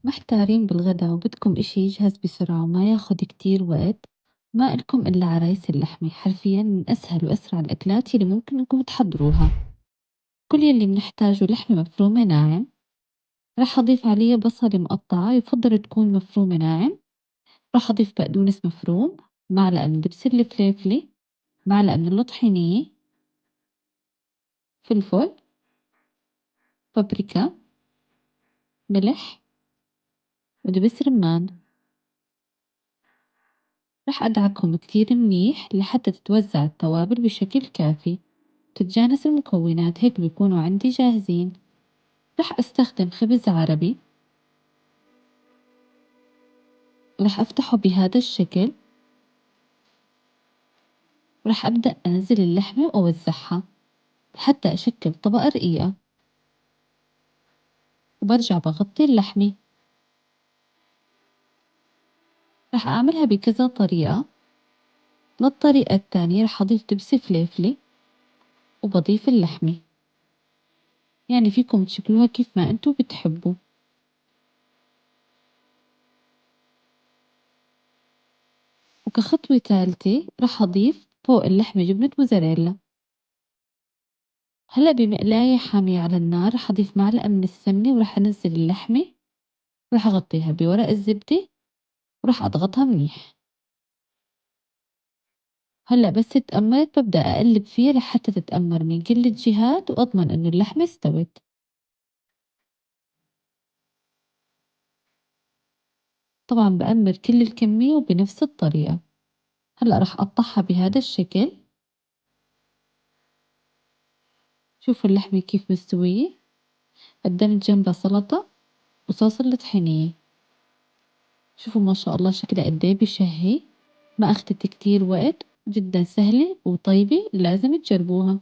محتارين بالغدا وبدكم إشي يجهز بسرعة وما ياخد كتير وقت. ما إلكم إلا عرايس اللحمة، حرفيا من أسهل وأسرع الأكلات اللي ممكن إنكم تحضروها. كل يلي بنحتاجه لحمة مفرومة ناعم. راح أضيف عليه بصلة مقطعة، يفضل تكون مفرومة ناعم. راح أضيف بقدونس مفروم، معلقة من دبس الفليفلة، معلقة من الطحينية، فلفل، بابريكا، ملح، ودبس رمان. راح أدعكهم كتير منيح لحتى تتوزع التوابل بشكل كافي، تتجانس المكونات، هيك بيكونوا عندي جاهزين. راح أستخدم خبز عربي، راح أفتحه بهذا الشكل، وراح أبدأ أنزل اللحمة وأوزعها حتى أشكل طبقة رقيقة، وبرجع بغطي اللحمة. راح أعملها بكذا طريقة. للطريقة التانية راح أضيف دبس فليفلة وبضيف اللحمة، يعني فيكم تشكلوها كيف ما انتوا بتحبوا. وكخطوة ثالثة راح أضيف فوق اللحمة جبنة موزاريلا. هلأ بمقلاية حامية على النار راح أضيف معلقة من السمنة، وراح أنزل اللحمة، وراح أغطيها بورق الزبدة، وراح أضغطها منيح. هلأ بس اتأمرت ببدأ أقلب فيها لحتى تتأمر من كل الجهات وأضمن إنه اللحمة استوت. طبعا بأمر كل الكمية وبنفس الطريقة. هلأ راح أقطعها بهذا الشكل. شوفوا اللحمة كيف مستوية. قدمت جنبها سلطة وصوص الطحينية. شوفوا ما شاء الله شكلها قد ايه بشهي. ما أخدت كتير وقت، جدا سهلة وطيبة، لازم تجربوها.